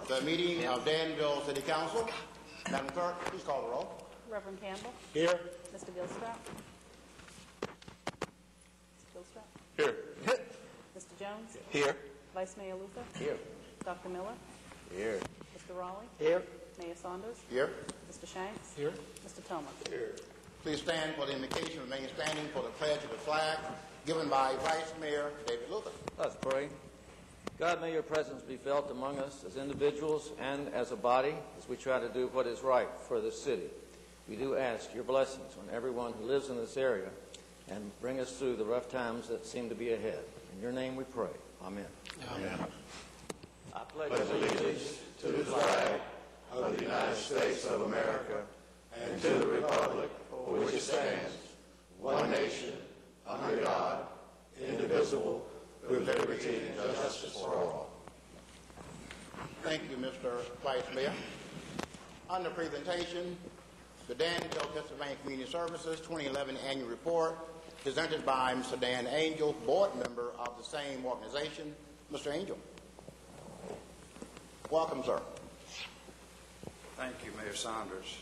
the meeting of Danville City Council. Madam Clerk, please call the roll. Reverend Campbell. Here. Mr. Gilstrap. Mr. Gilstrap. Here. Mr. Jones. Here. Vice Mayor Luther. Here. Dr. Miller. Here. Mr. Raleigh. Here. Mayor Saunders. Here. Mr. Shanks. Here. Mr. Toma. Here. Please stand for the invocation. Remain standing for the pledge of the flag given by Vice Mayor David Luther. Let's pray. God, may your presence be felt among us as individuals and as a body as we try to do what is right for this city. We do ask your blessings on everyone who lives in this area and bring us through the rough times that seem to be ahead. In your name we pray. Amen. Amen. I pledge allegiance to the flag of the United States of America and to the republic for which it stands, one nation, under God, indivisible, with liberty and justice for all. Thank you, Mr. Vice Mayor. Under presentation, the Danville, Pennsylvania Community Services 2011 Annual Report, presented by Mr. Dan Angel, board member of the same organization. Mr. Angel. Welcome, sir. Thank you, Mayor Saunders.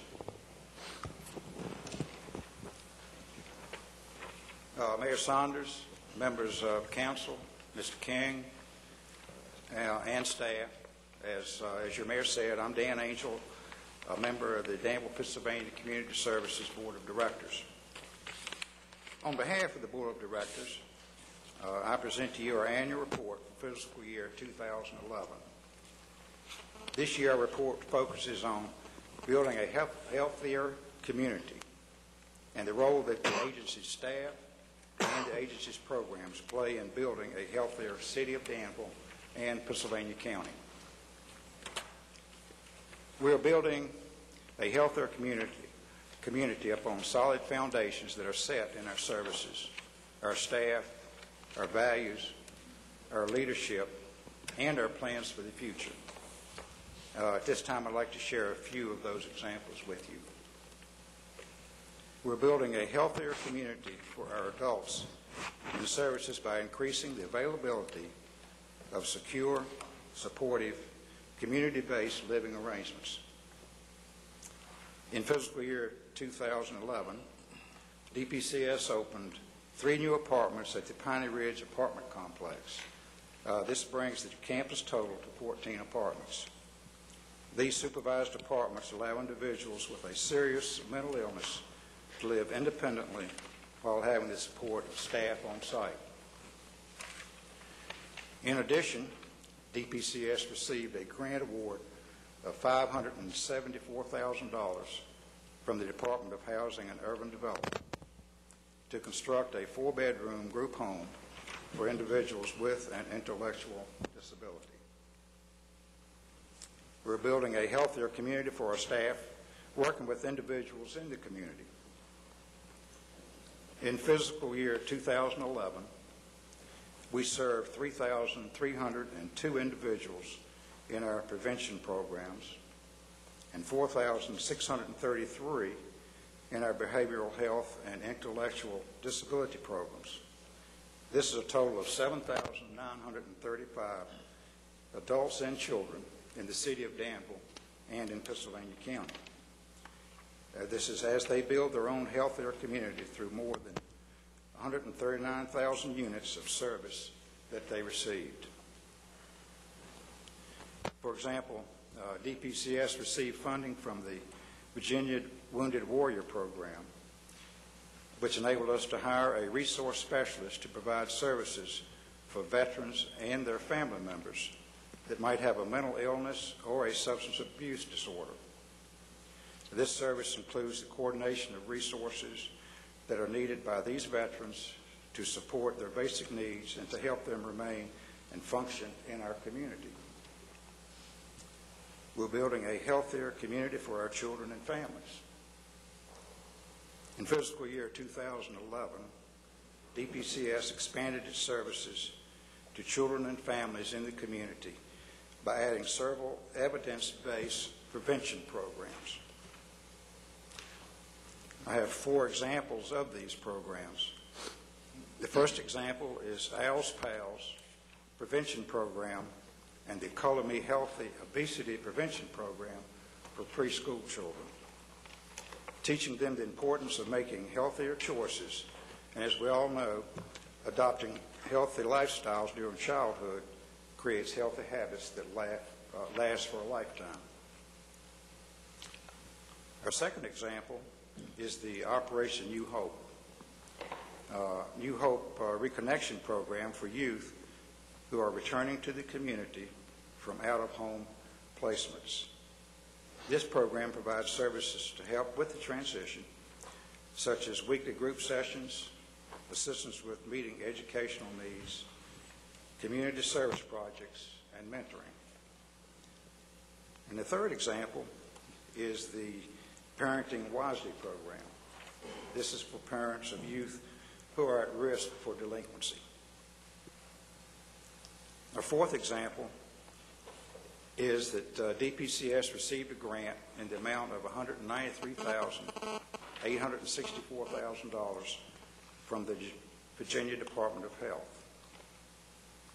Mayor Saunders, members of council, Mr. King, and staff. As your mayor said, I'm Dan Angel, a member of the Danville, Pennsylvania Community Services Board of Directors. On behalf of the Board of Directors, I present to you our annual report for fiscal year 2011. This year, our report focuses on building a healthier community and the role that the agency's staff and the agency's programs play in building a healthier city of Danville and Pennsylvania County. We're building a healthier community upon solid foundations that are set in our services, our staff, our values, our leadership, and our plans for the future. At this time, I'd like to share a few of those examples with you. We're building a healthier community for our adults in services by increasing the availability of secure, supportive, community-based living arrangements. In fiscal year 2011, DPCS opened 3 new apartments at the Piney Ridge apartment complex. This brings the campus total to 14 apartments. These supervised apartments allow individuals with a serious mental illness to live independently while having the support of staff on site. In addition, DPCS received a grant award of $574,000 from the Department of Housing and Urban Development to construct a 4-bedroom group home for individuals with an intellectual disability. We're building a healthier community for our staff, working with individuals in the community. In fiscal year 2011, we served 3,302 individuals in our prevention programs and 4,633 in our behavioral health and intellectual disability programs. This is a total of 7,935 adults and children in the city of Danville and in Pennsylvania County. This is as they build their own healthier community through more than 139,000 units of service that they received. For example, DPCS received funding from the Virginia Wounded Warrior Program, which enabled us to hire a resource specialist to provide services for veterans and their family members that might have a mental illness or a substance abuse disorder. This service includes the coordination of resources that are needed by these veterans to support their basic needs and to help them remain and function in our community. We're building a healthier community for our children and families. In fiscal year 2011, DPCS expanded its services to children and families in the community by adding several evidence-based prevention programs. I have 4 examples of these programs. The first example is Al's Pals prevention program and the Color Me Healthy Obesity Prevention Program for preschool children, teaching them the importance of making healthier choices. And as we all know, adopting healthy lifestyles during childhood creates healthy habits that last for a lifetime. Our second example is the Operation New Hope. New Hope Reconnection Program for youth who are returning to the community from out-of-home placements. This program provides services to help with the transition, such as weekly group sessions, assistance with meeting educational needs, community service projects, and mentoring. And the third example is the Parenting Wisely program. This is for parents of youth who are at risk for delinquency. Our fourth example is that DPCS received a grant in the amount of $193,864,000 from the Virginia Department of Health.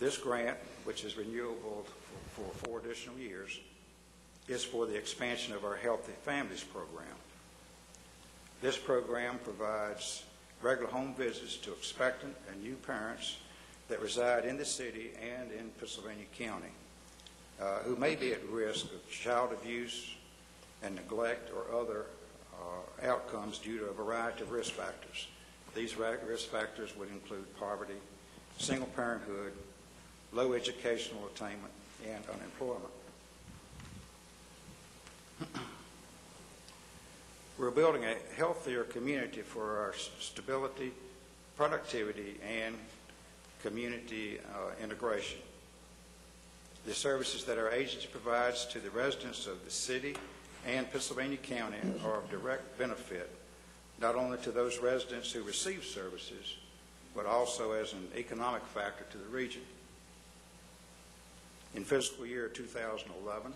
This grant, which is renewable for 4 additional years, is for the expansion of our Healthy Families program. This program provides regular home visits to expectant and new parents that reside in the city and in Pennsylvania County who may be at risk of child abuse and neglect or other outcomes due to a variety of risk factors. These risk factors would include poverty, single parenthood, low educational attainment, and unemployment. We're building a healthier community for our stability, productivity, and community integration. The services that our agency provides to the residents of the city and Pennsylvania County are of direct benefit, not only to those residents who receive services, but also as an economic factor to the region. In fiscal year 2011,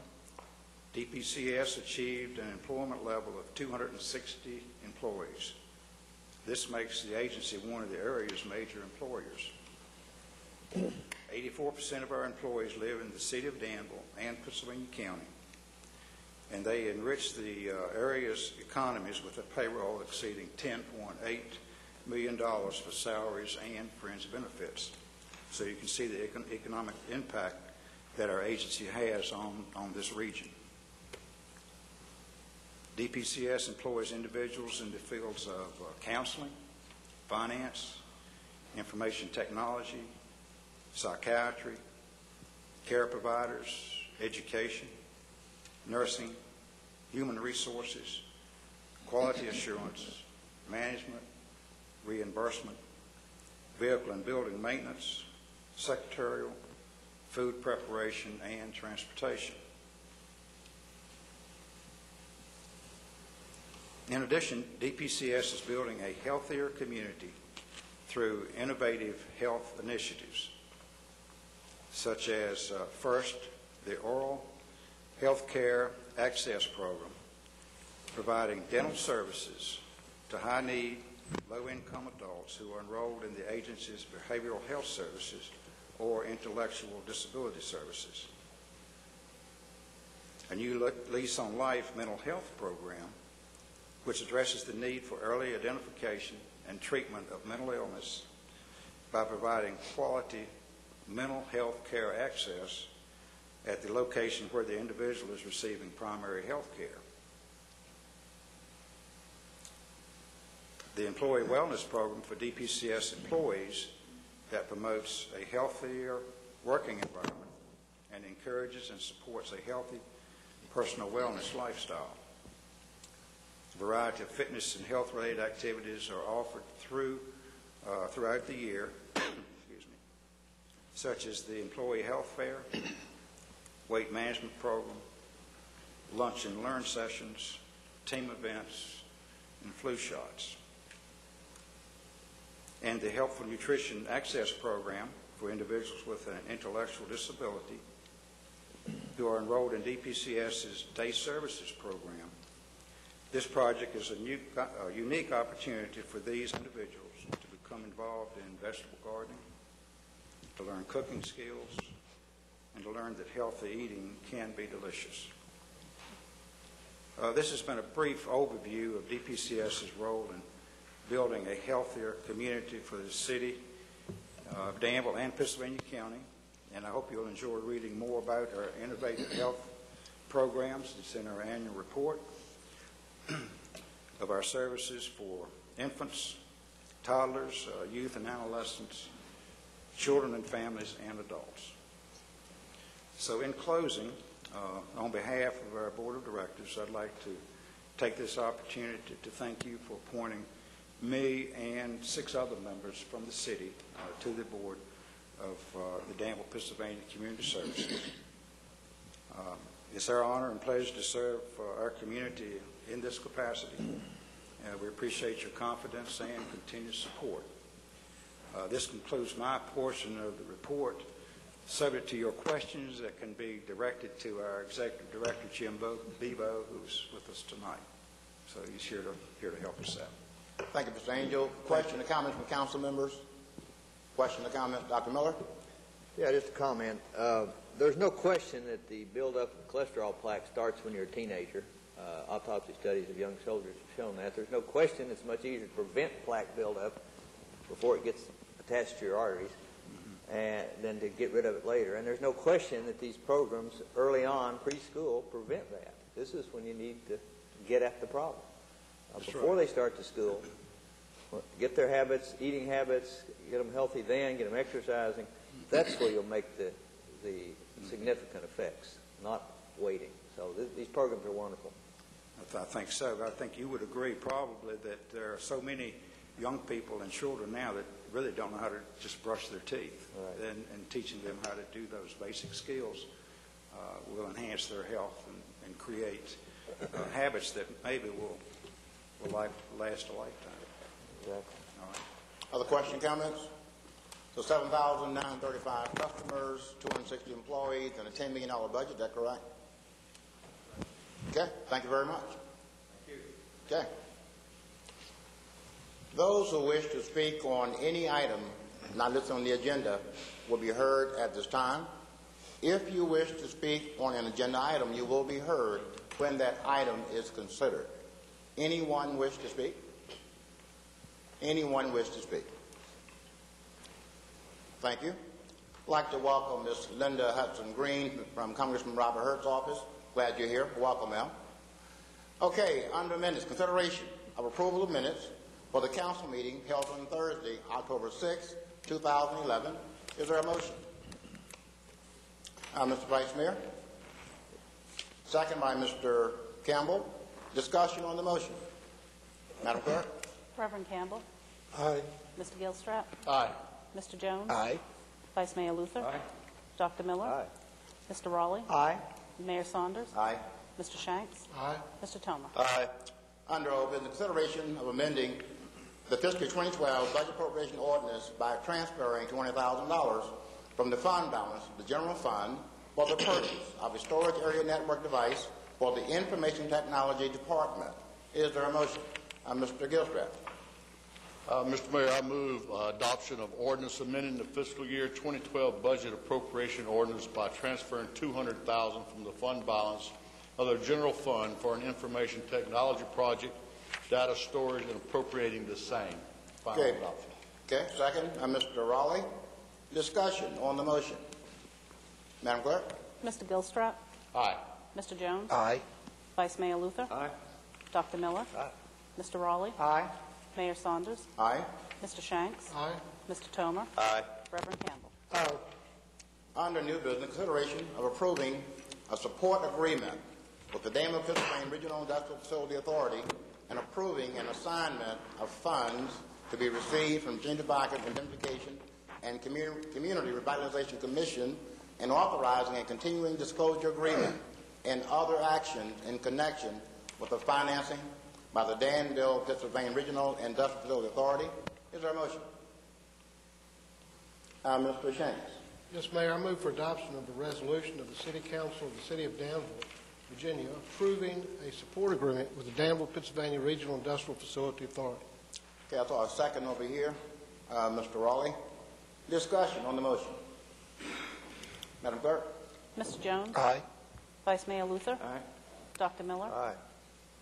DPCS achieved an employment level of 260 employees. This makes the agency one of the area's major employers. 84% of our employees live in the city of Danville and Pennsylvania County, and they enrich the area's economies with a payroll exceeding $10.8 million for salaries and fringe benefits. So you can see the economic impact that our agency has on this region. DPCS employs individuals in the fields of counseling, finance, information technology, psychiatry, care providers, education, nursing, human resources, quality assurance, management, reimbursement, vehicle and building maintenance, secretarial, food preparation, and transportation. In addition, DPCS is building a healthier community through innovative health initiatives, such as first, the Oral Health Care Access Program, providing dental services to high-need, low-income adults who are enrolled in the agency's behavioral health services or intellectual disability services. A new Lease on Life mental health program, which addresses the need for early identification and treatment of mental illness by providing quality mental health care access at the location where the individual is receiving primary health care. The Employee Wellness Program for DPCS employees that promotes a healthier working environment and encourages and supports a healthy personal wellness lifestyle. A variety of fitness and health-related activities are offered throughout the year, such as the Employee Health Fair, Weight Management Program, Lunch and Learn sessions, team events, and flu shots. And the Helpful Nutrition Access Program for individuals with an intellectual disability who are enrolled in DPCS's Day Services Program. This project is a unique opportunity for these individuals to become involved in vegetable gardening, to learn cooking skills, and to learn that healthy eating can be delicious. This has been a brief overview of DPCS's role in building a healthier community for the city of Danville and Pennsylvania County, and I hope you'll enjoy reading more about our innovative health programs. It's in our annual report of our services for infants, toddlers, youth and adolescents, children and families, and adults. So in closing, on behalf of our Board of Directors, I'd like to take this opportunity to thank you for appointing me and 6 other members from the city to the board of the Danville, Pennsylvania Community Services. It's our honor and pleasure to serve our community in this capacity. We appreciate your confidence and continued support. This concludes my portion of the report, subject to your questions that can be directed to our Executive Director, Jim Bevo, who's with us tonight. So he's here to help us out. Thank you, Mr. Angel. Question or comments from council members? Question or comment, Dr. Miller? Yeah, just a comment. There's no question that the buildup of cholesterol plaque starts when you're a teenager. Autopsy studies of young soldiers have shown that. There's no question it's much easier to prevent plaque buildup before it gets attached to your arteries than to get rid of it later. And there's no question that these programs early on, preschool, prevent that. This is when you need to get at the problem. Before they start to school, get their habits, eating habits, get them healthy then, get them exercising. That's where you'll make the significant effects, not waiting. So these programs are wonderful. I think so. I think you would agree probably that there are so many young people and children now that really don't know how to just brush their teeth. Right. And teaching them how to do those basic skills will enhance their health and create habits that maybe will last a lifetime. Exactly. All right. Other question, comments? So 7,935 customers, 260 employees, and a $10 million budget. Is that correct? Okay. Thank you very much. Thank you. Okay. Those who wish to speak on any item not listed on the agenda will be heard at this time. If you wish to speak on an agenda item, you will be heard when that item is considered. Anyone wish to speak? Anyone wish to speak? Thank you. I'd like to welcome Ms. Linda Hudson Green from Congressman Robert Hurt's office. Glad you're here. Welcome, ma'am. Okay, under minutes, consideration of approval of minutes for the council meeting held on Thursday, October 6, 2011. Is there a motion? Mr. Vice Mayor. Second by Mr. Campbell. Discussion on the motion. Madam Clerk. Reverend Campbell. Aye. Mr. Gilstrap. Aye. Mr. Jones. Aye. Vice Mayor Luther. Aye. Dr. Miller. Aye. Mr. Raleigh. Aye. Mayor Saunders. Aye. Mr. Shanks. Aye. Mr. Tomer. Aye. Under old business, consideration of amending the fiscal 2012 budget appropriation ordinance by transferring $20,000 from the fund balance to the general fund for the purchase of a storage area network device for the Information Technology Department. Is there a motion? Mr. Gilstrap. Mr. Mayor, I move adoption of ordinance amending the fiscal year 2012 budget appropriation ordinance by transferring $200,000 from the fund balance of the general fund for an information technology project, data storage, and appropriating the same. Final adoption. Okay. Second, Mr. Raleigh. Discussion on the motion. Madam Clerk. Mr. Gilstrap. Aye. Mr. Jones. Aye. Vice Mayor Luther. Aye. Dr. Miller. Aye. Mr. Raleigh. Aye. Mayor Saunders. Aye. Mr. Shanks. Aye. Mr. Tomer. Aye. Reverend Campbell. Aye. Under new business, consideration of approving a support agreement with the Danville, Pennsylvania Regional Industrial Facility Authority and approving an assignment of funds to be received from Virginia Tobacco Indemnification and Community Revitalization Commission and authorizing a continuing disclosure agreement and other actions in connection with the financing by the Danville, Pennsylvania Regional Industrial Facility Authority. Is there a motion? Mr. Shanks. Yes, Mayor, I move for adoption of the resolution of the City Council of the City of Danville, Virginia, approving a support agreement with the Danville, Pennsylvania Regional Industrial Facility Authority. Okay, I saw a second over here. Mr. Raleigh. Discussion on the motion. Madam Clerk. Mr. Jones? Aye. Vice Mayor Luther? Aye. Dr. Miller? Aye.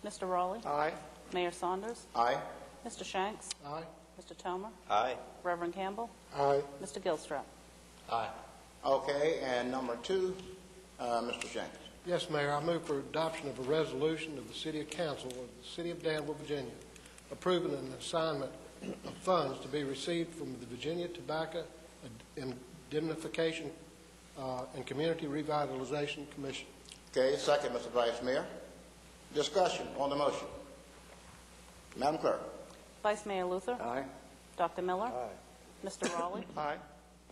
Mr. Raleigh? Aye. Mayor Saunders? Aye. Mr. Shanks? Aye. Mr. Tomer? Aye. Reverend Campbell? Aye. Mr. Gilstrap? Aye. Okay, and number 2, Mr. Shanks. Yes, Mayor, I move for adoption of a resolution of the City Council of the City of Danville, Virginia, approving an assignment of funds to be received from the Virginia Tobacco Indemnification and Community Revitalization Commission. Okay, second, Mr. Vice Mayor. Discussion on the motion. Madam Clerk. Vice Mayor Luther? Aye. Dr. Miller? Aye. Mr. Raleigh? Aye.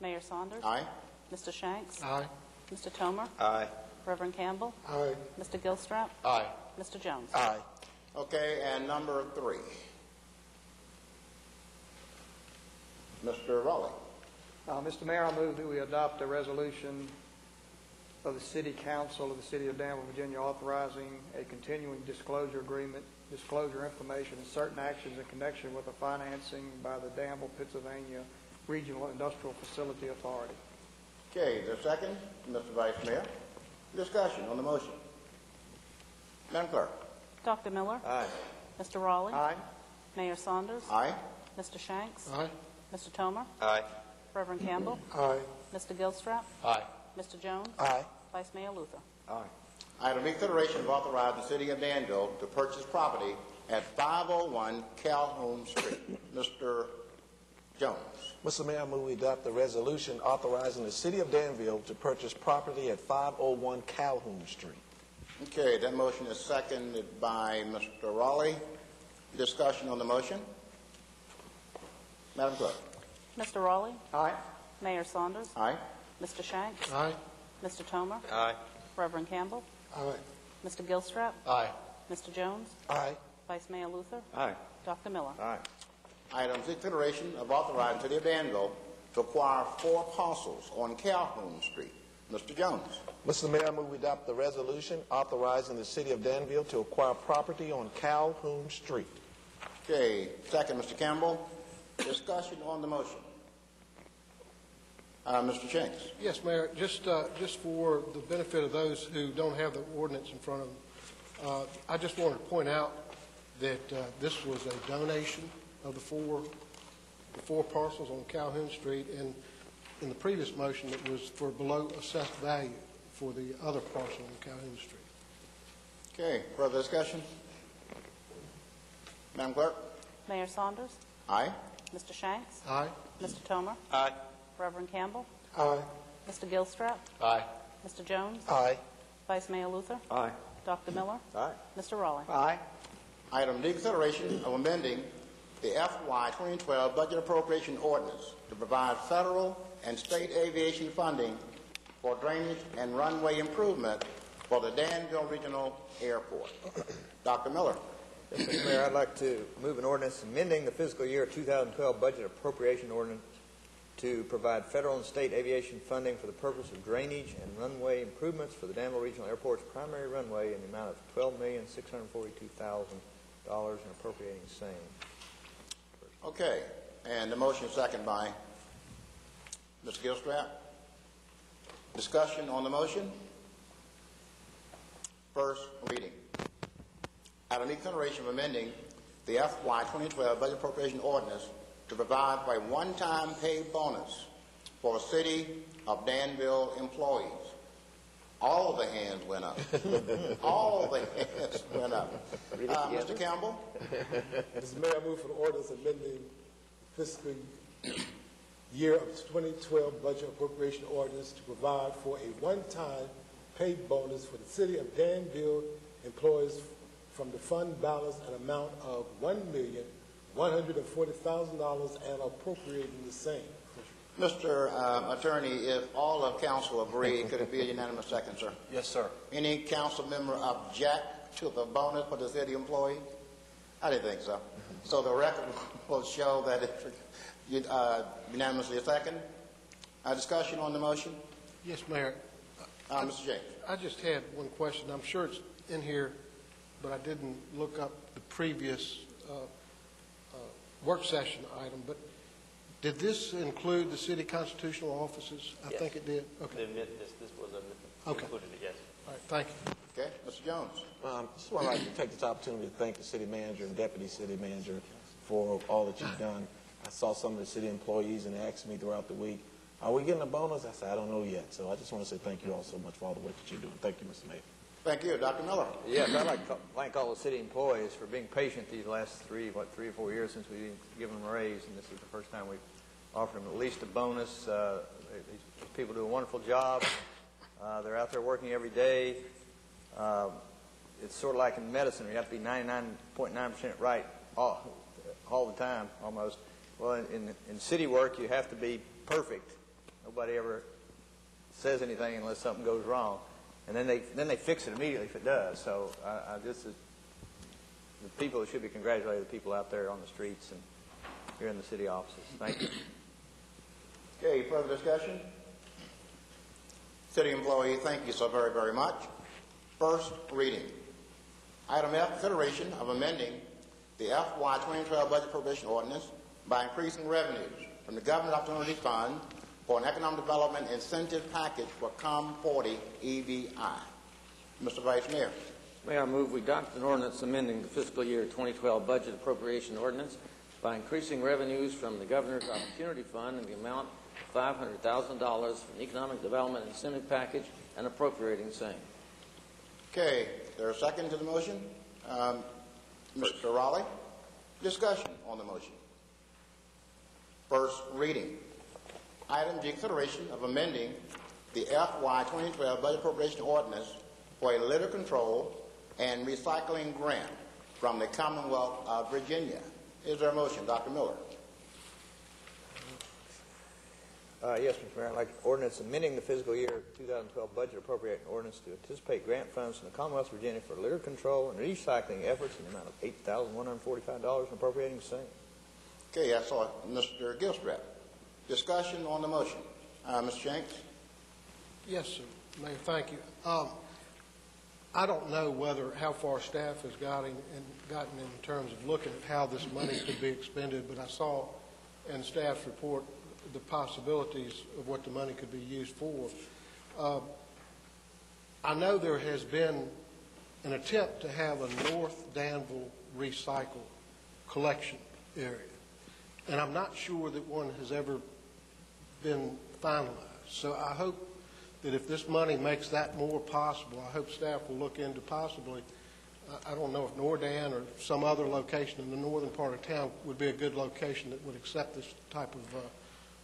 Mayor Saunders? Aye. Mr. Shanks? Aye. Mr. Tomer? Aye. Reverend Campbell? Aye. Mr. Gilstrap? Aye. Mr. Jones? Aye. Okay, and number 3. Mr. Raleigh. Mr. Mayor, I move that we adopt a resolution of the City Council of the City of Danville, Virginia, authorizing a continuing disclosure agreement, disclosure information, and certain actions in connection with the financing by the Danville, Pennsylvania Regional Industrial Facility Authority. Okay, is there a second? Mr. Vice Mayor. Discussion on the motion. Madam Clerk. Dr. Miller? Aye. Mr. Raleigh? Aye. Mayor Saunders? Aye. Mr. Shanks? Aye. Mr. Tomer? Aye. Reverend Campbell? Aye. Mr. Gilstrap? Aye. Mr. Jones? Aye. Vice Mayor Luther? Aye. Item B, consideration of authorizing the City of Danville to purchase property at 501 Calhoun Street. Mr. Jones. Mr. Mayor, I move we adopt the resolution authorizing the City of Danville to purchase property at 501 Calhoun Street. Okay, that motion is seconded by Mr. Raleigh. Discussion on the motion. Madam Clerk. Mr. Raleigh? Aye. Mayor Saunders? Aye. Mr. Shanks? Aye. Mr. Tomer? Aye. Reverend Campbell? Aye. Mr. Gilstrap? Aye. Mr. Jones? Aye. Vice Mayor Luther? Aye. Dr. Miller? Aye. Item C, consideration of authorizing the City of Danville to acquire 4 parcels on Calhoun Street. Mr. Jones. Mr. Mayor, I move we adopt the resolution authorizing the City of Danville to acquire property on Calhoun Street. Okay, second, Mr. Campbell. Discussion on the motion. Mr. Shanks. Yes, Mayor, just for the benefit of those who don't have the ordinance in front of them, I just wanted to point out that this was a donation of the four parcels on Calhoun Street, and in the previous motion, it was for below assessed value for the other parcel on Calhoun Street. Okay, further discussion? Madam Clerk? Mayor Saunders? Aye. Mr. Shanks? Aye. Mr. Tomer? Aye. Reverend Campbell? Aye. Mr. Gilstrap? Aye. Mr. Jones? Aye. Vice Mayor Luther? Aye. Dr. Miller? Aye. Mr. Raleigh? Aye. Item D, consideration of amending the FY 2012 Budget Appropriation Ordinance to provide federal and state aviation funding for drainage and runway improvement for the Danville Regional Airport. Dr. Miller. Yes, Mr. Mayor, I'd like to move an ordinance amending the fiscal year 2012 budget appropriation ordinance to provide federal and state aviation funding for the purpose of drainage and runway improvements for the Danville Regional Airport's primary runway in the amount of $12,642,000 and appropriating same. Okay, and the motion is second by Mr. Gilstrap. Discussion on the motion. First reading. Item E, consideration of amending the FY 2012 Budget Appropriation Ordinance to provide for a one-time pay bonus for City of Danville employees. All the hands went up. All the hands went up. Mr. Campbell? Mr. Mayor, I move for the ordinance amending fiscal year of 2012 budget appropriation ordinance to provide for a one-time pay bonus for the City of Danville employees from the fund balance an amount of $1,140,000 and appropriating the same. Mr. Attorney, if all of council agree, could it be a unanimous second, sir? Yes, sir. Any council member object to the bonus for the city employee? I didn't think so. So the record will show that it's unanimously a second. Discussion on the motion? Yes, Mayor. Mr. James. I just had one question. I'm sure it's in here, but I didn't look up the previous work session item. But did this include the city constitutional offices? I think it did. Okay. This was a Okay. Included it, yes. All right, thank you. Okay, Mr. Jones. Just want to take this opportunity to thank the city manager and deputy city manager for all that you've done. I saw some of the city employees and they asked me throughout the week, are we getting a bonus? I said, I don't know yet. So I just want to say thank you all so much for all the work that you're doing. Thank you, Mr. Mayor. Thank you. Dr. Miller. Yes, I'd like to thank all the city employees for being patient these last 3 or 4 years since we didn't give them a raise, and this is the first time we've offered them at least a bonus. These people do a wonderful job. They're out there working every day. It's sort of like in medicine, you have to be 99.9% right all the time, almost. Well, in city work, you have to be perfect. Nobody ever says anything unless something goes wrong. And then they fix it immediately if it does. So this is the people that should be congratulated, the people out there on the streets and here in the city offices. Thank you. Okay, further discussion? City employee, thank you so very, very much. First reading. Item F, consideration of amending the FY 2012 Budget Appropriation Ordinance by increasing revenues from the Government Opportunity Fund for an Economic Development Incentive Package for COM 40 EBI. Mr. Vice Mayor. Mayor, I move we adopt an ordinance amending the fiscal year 2012 budget appropriation ordinance by increasing revenues from the Governor's Opportunity Fund in the amount of $500,000 from the Economic Development Incentive Package and appropriating same. Okay, there a second to the motion? Mr. Raleigh, discussion on the motion. First reading. Item G, consideration of amending the FY 2012 Budget Appropriation Ordinance for a litter control and recycling grant from the Commonwealth of Virginia. Is there a motion? Dr. Miller. Yes, Mr. Mayor, I'd like ordinance amending the fiscal year 2012 budget appropriating ordinance to anticipate grant funds from the Commonwealth of Virginia for litter control and recycling efforts in the amount of $8,145 and appropriating the same. Okay, I saw Mr. Gilstrap. Discussion on the motion. Mr. Shanks? Yes, sir. Mayor, thank you. I don't know how far staff has gotten in terms of looking at how this money could be expended, but I saw in staff's report the possibilities of what the money could be used for. I know there has been an attempt to have a North Danville recycle collection area, and I'm not sure that one has ever been finalized. So I hope that if this money makes that more possible, I hope staff will look into possibly, I don't know if Nordan or some other location in the northern part of town would be a good location that would accept this type of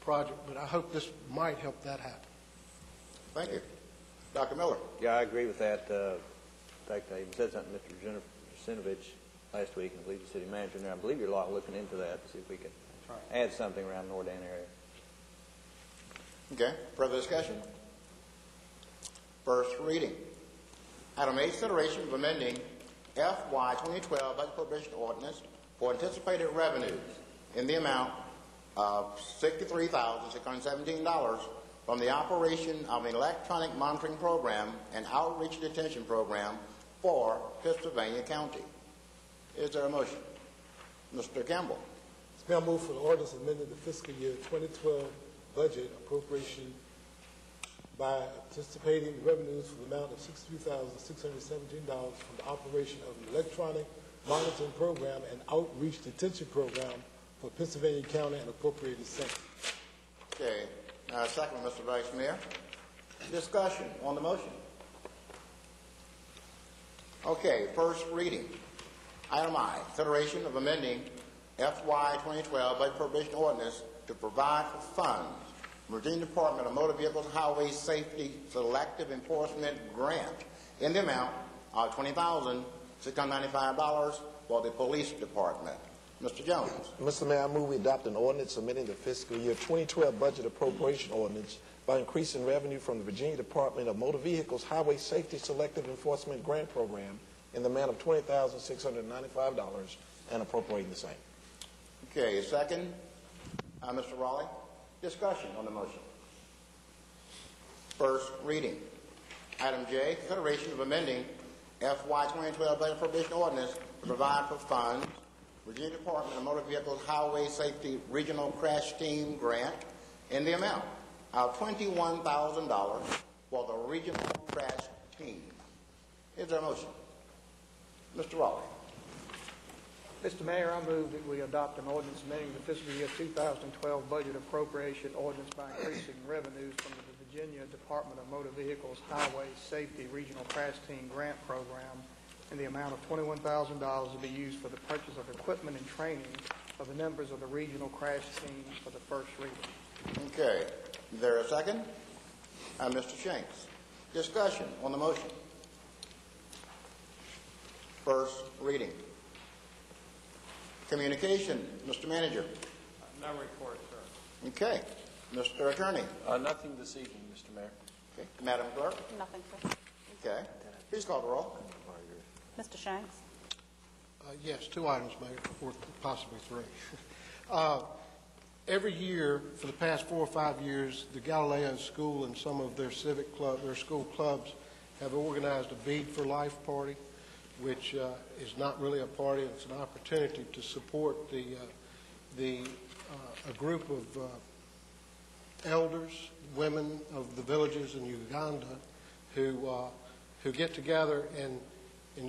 project, but I hope this might help that happen. Thank you. Dr. Miller? Yeah, I agree with that. In fact, I even said something to Mr. Sinovich last week, and I believe the city manager there. I believe you're looking into that to see if we can add something around the Nordan area. Okay, further discussion? First reading. Item A, consideration of amending FY 2012 Budget Appropriation Ordinance for anticipated revenues in the amount of $63,617 from the operation of an electronic monitoring program and outreach detention program for Pennsylvania County. Is there a motion? Mr. Campbell. Mr. Mayor, I move for the ordinance amending the fiscal year 2012 budget appropriation by anticipating revenues for the amount of $63,617 from the operation of an electronic monitoring program and outreach detention program for Pennsylvania County and appropriated same. Okay. Second, Mr. Vice Mayor. Discussion on the motion. Okay, first reading. Item I, consideration of amending FY 2012 Budget Appropriation Ordinance to provide for funds from Virginia Department of Motor Vehicles Highway Safety Selective Enforcement Grant in the amount of $20,695 for the Police Department. Mr. Jones. Mr. Mayor, I move we adopt an ordinance amending the fiscal year 2012 budget appropriation ordinance by increasing revenue from the Virginia Department of Motor Vehicles Highway Safety Selective Enforcement Grant Program in the amount of $20,695 and appropriating the same. Okay, second, Mr. Raleigh. Discussion on the motion. First reading. Item J, consideration of amending FY 2012 budget appropriation ordinance to provide for funds, Virginia Department of Motor Vehicles Highway Safety Regional Crash Team Grant in the amount of $21,000 for the regional trash team. Is there a motion? Mr. Raleigh. Mr. Mayor, I move that we adopt an ordinance amending the fiscal year 2012 budget appropriation ordinance by increasing revenues from the Virginia Department of Motor Vehicles Highway Safety Regional Crash Team Grant Program in the amount of $21,000 to be used for the purchase of equipment and training of the members of the regional crash team for the first reading. Okay. Is there a second? Mr. Shanks. Discussion on the motion. First reading. Communication. Mr. Manager. No report, sir. Okay. Mr. Attorney. Nothing this evening, Mr. Mayor. Okay. Madam Clerk. Nothing, sir. Okay. Please call the roll. Mr. Shanks? Yes, 2 items, Mayor, or possibly 3. Every year for the past 4 or 5 years, the Galileo School and some of their civic club, their school clubs, have organized a Bead for Life party, which is not really a party. It's an opportunity to support a group of elders, women of the villages in Uganda, who get together and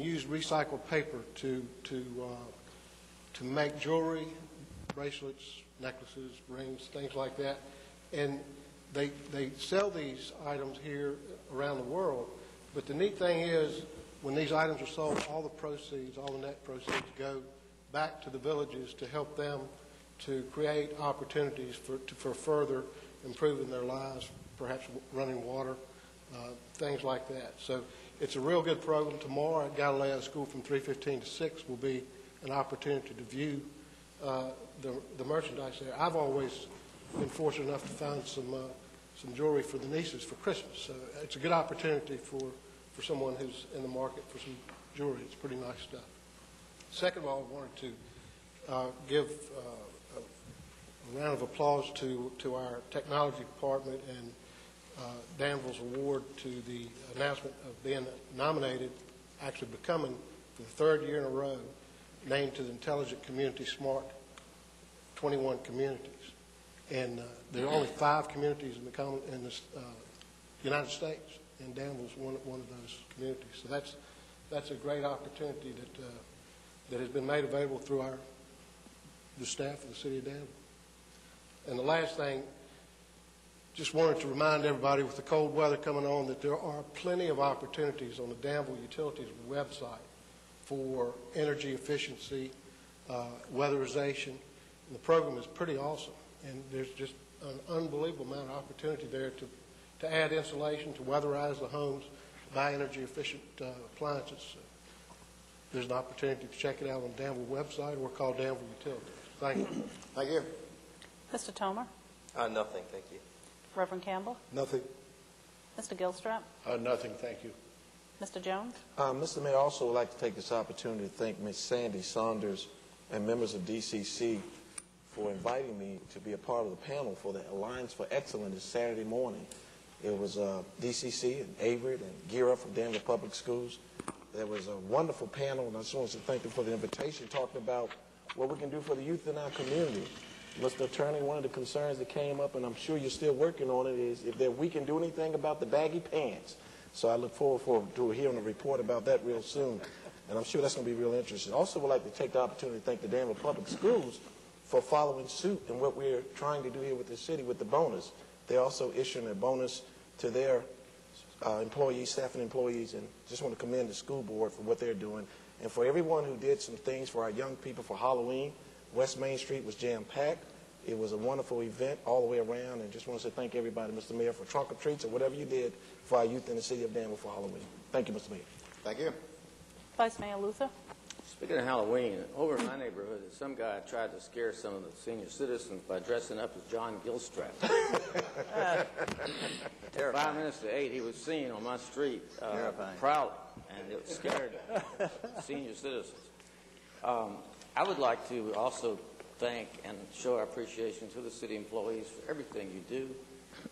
use recycled paper to make jewelry, bracelets, necklaces, rings, things like that. And they sell these items here around the world. But the neat thing is, when these items are sold, all the proceeds, all the net proceeds go back to the villages to help them to create opportunities for further improving their lives, perhaps running water, things like that. So it's a real good program. Tomorrow at Galileo School from 3:15 to 6 will be an opportunity to view the merchandise there. I've always been fortunate enough to find some jewelry for the nieces for Christmas. So it's a good opportunity for someone who's in the market for some jewelry. It's pretty nice stuff. Second of all, I wanted to give a round of applause to our technology department and Danville's award to the announcement of being nominated, actually becoming for the 3rd year in a row, named to the Intelligent Community Smart 21 communities. And there are only 5 communities in the United States, and Danville's one of those communities. So that's a great opportunity that has been made available through the staff of the city of Danville. And the last thing, just wanted to remind everybody with the cold weather coming on that there are plenty of opportunities on the Danville Utilities website for energy efficiency, weatherization. And the program is pretty awesome. And there's just an unbelievable amount of opportunity there to add insulation, to weatherize the homes, buy energy efficient appliances. There's an opportunity to check it out on the Danville website or call Danville Utilities. Thank you. Thank you. Mr. Tomer? Nothing, thank you. Reverend Campbell? Nothing. Mr. Gilstrap? Nothing, thank you. Mr. Jones? Mr. Mayor, I also would like to take this opportunity to thank Ms. Sandy Saunders and members of DCC for inviting me to be a part of the panel for the Alliance for Excellence this Saturday morning. It was DCC and Avery and Gira from Danville Public Schools. There was a wonderful panel, and I just wanted to thank them for the invitation, talking about what we can do for the youth in our community. Mr. Attorney, one of the concerns that came up, and I'm sure you're still working on it, is if we can do anything about the baggy pants. So I look forward to hearing a report about that real soon, and I'm sure that's going to be real interesting. Also would like to take the opportunity to thank the Danville Public Schools for following suit in what we're trying to do here with the city with the bonus. They're also issuing a bonus to their employees, staff and employees, and just want to commend the school board for what they're doing. And for everyone who did some things for our young people for Halloween, West Main Street was jam-packed. It was a wonderful event all the way around, and just want to say thank everybody, Mr. Mayor, for trunk or treats or whatever you did for our youth in the city of Danville for Halloween. Thank you, Mr. Mayor. Thank you. Vice Mayor Luther? Speaking of Halloween, over in my neighborhood, some guy tried to scare some of the senior citizens by dressing up as John Gilstrap. 5 minutes to 8, he was seen on my street prowling, and it scared senior citizens. I would like to also thank and show our appreciation to the city employees for everything you do.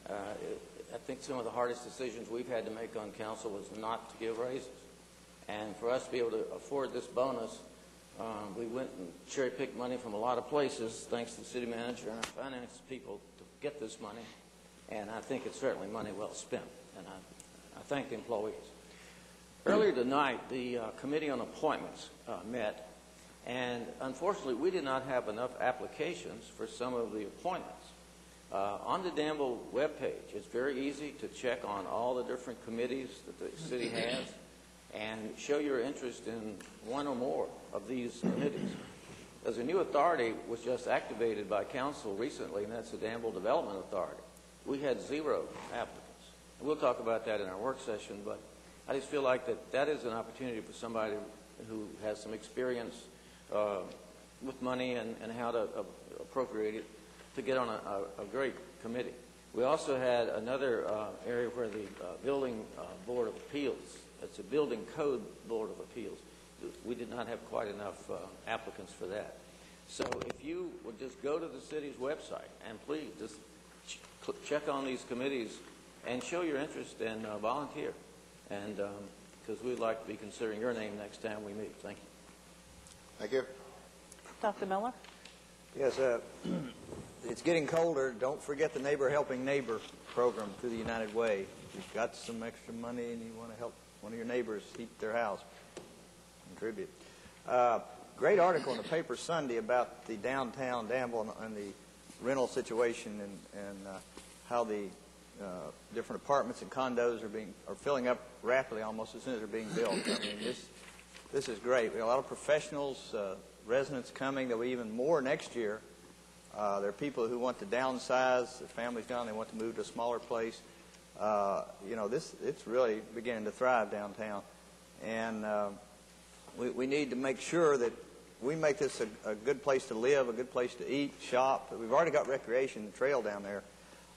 I think some of the hardest decisions we've had to make on council was not to give raises. And for us to be able to afford this bonus, we went and cherry-picked money from a lot of places, thanks to the city manager and our finance people, to get this money. And I think it's certainly money well spent. And thank the employees. Earlier tonight, the Committee on Appointments met, and unfortunately, we did not have enough applications for some of the appointments. On the Danville webpage, it's very easy to check on all the different committees that the city has and show your interest in one or more of these committees. As a new authority was just activated by council recently, and that's the Danville Development Authority, we had 0 applicants. We'll talk about that in our work session, but I just feel like that is an opportunity for somebody who has some experience with money and how to appropriate it to get on a great committee. We also had another area where the Building Board of Appeals, it's a Building Code Board of Appeals. We did not have quite enough applicants for that. So if you would just go to the city's website and please just check on these committees and show your interest and volunteer. And because we'd like to be considering your name next time we meet. Thank you. Thank you. Dr. Miller? Yes, it's getting colder. Don't forget the Neighbor Helping Neighbor program through the United Way. If you've got some extra money and you want to help one of your neighbors heat their house, contribute. Great article in the paper Sunday about the downtown Danville and the rental situation and how the different apartments and condos are filling up rapidly almost as soon as they're being built. I mean, this is great. We have a lot of professionals, residents coming. There'll be even more next year. There are people who want to downsize, their families down, they want to move to a smaller place. It's really beginning to thrive downtown. And we need to make sure that we make this a good place to live, a good place to eat, shop. We've already got recreation, the trail down there.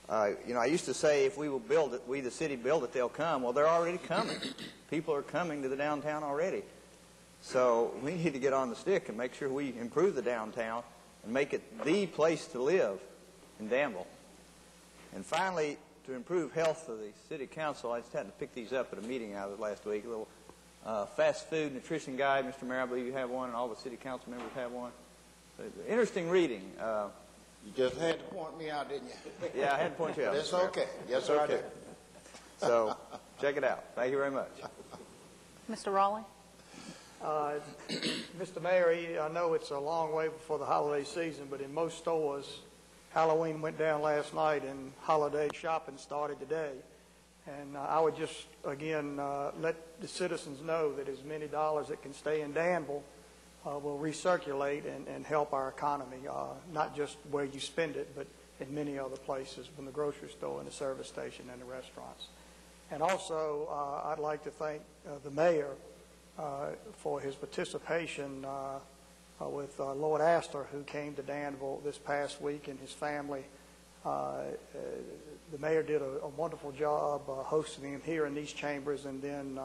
I used to say if we will build it, we the city build it, they'll come. Well, they're already coming. People are coming to the downtown already. So we need to get on the stick and make sure we improve the downtown and make it the place to live in Danville. And finally, to improve health for the city council, I just had to pick these up at a meeting I was last week. A little fast food nutrition guide. Mr. Mayor, I believe you have one, and all the city council members have one. Interesting reading. You just had to point me out, didn't you? Yeah, I had to point you out. It's okay. Yes, sir, I did. So, check it out. Thank you very much. Mr. Raleigh? Mr. Mayor, I know it's a long way before the holiday season, but in most stores, Halloween went down last night and holiday shopping started today. And I would just, again, let the citizens know that as many dollars that can stay in Danville will recirculate and help our economy, not just where you spend it, but in many other places, from the grocery store and the service station and the restaurants. And also, I'd like to thank the mayor for his participation with Lord Astor, who came to Danville this past week, and his family. The mayor did a wonderful job hosting him here in these chambers and then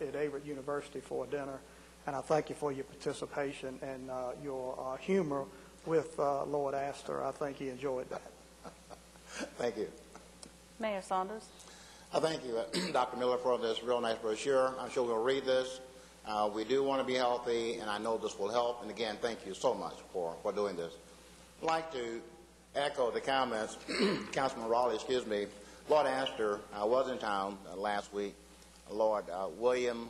at Averett University for a dinner. And I thank you for your participation and your humor with Lord Astor. I think he enjoyed that. Thank you. Mayor Saunders? I thank you, Dr. Miller, for this real nice brochure. I'm sure we'll read this. We do want to be healthy, and I know this will help. And again, thank you so much for doing this. I'd like to echo the comments, Councilman Raleigh, Lord Astor was in town last week. Lord William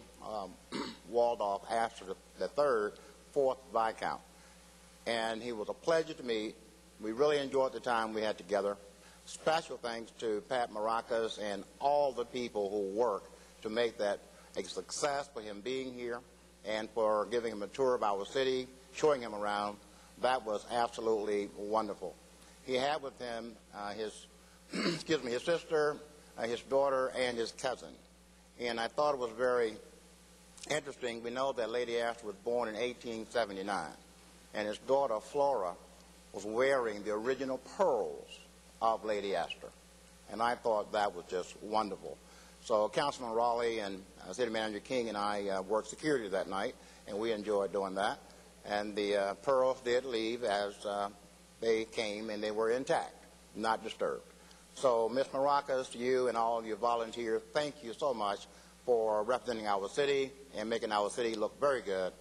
Waldorf Astor III, 4th Viscount. And he was a pleasure to meet. We really enjoyed the time we had together. Special thanks to Pat Maracas and all the people who work to make that a success, for him being here and for giving him a tour of our city, showing him around. That was absolutely wonderful. He had with him his sister, his daughter, and his cousin. And I thought it was very interesting. We know that Lady Astor was born in 1879, and his daughter, Flora, was wearing the original pearls of Lady Astor. And I thought that was just wonderful. So Councilman Raleigh and City Manager King and I worked security that night, and we enjoyed doing that. And the pearls did leave as they came, and they were intact, not disturbed. So, Ms. Maracas, to you and all of your volunteers, thank you so much for representing our city and making our city look very good.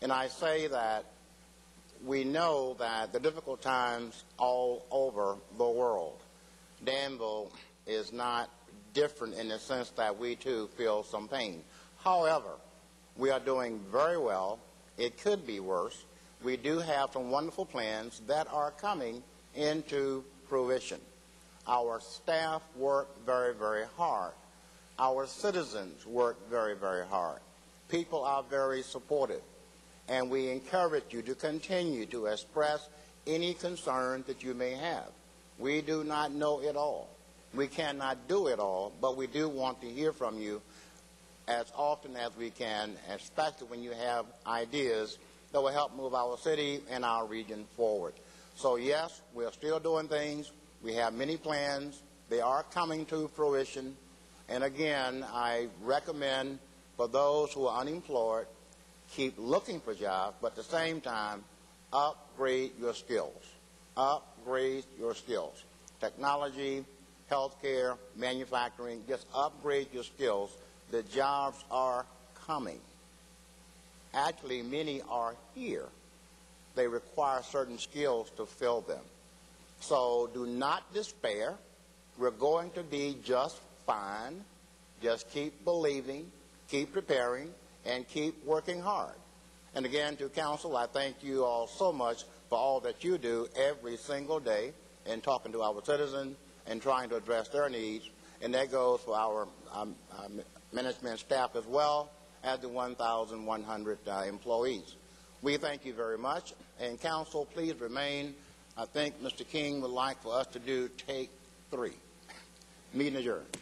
And I say that we know that the difficult times all over the world, Danville is not different in the sense that we too feel some pain. However, we are doing very well. It could be worse. We do have some wonderful plans that are coming into fruition. Our staff work very, very hard. Our citizens work very, very hard. People are very supportive, and we encourage you to continue to express any concern that you may have. We do not know it all. We cannot do it all, but we do want to hear from you as often as we can, especially when you have ideas that will help move our city and our region forward. So yes, we're still doing things. We have many plans. They are coming to fruition. And again, I recommend for those who are unemployed, keep looking for jobs, but at the same time, upgrade your skills. Upgrade your skills. Technology, healthcare, manufacturing, just upgrade your skills. The jobs are coming. Actually, many are here. They require certain skills to fill them. So do not despair. We're going to be just fine. Just keep believing, keep preparing, and keep working hard. And again, to council, I thank you all so much for all that you do every single day in talking to our citizens and trying to address their needs. And that goes for our management staff as well as the 1,100 employees. We thank you very much. And council, please remain. I think Mr. King would like for us to do take 3. Meeting adjourned.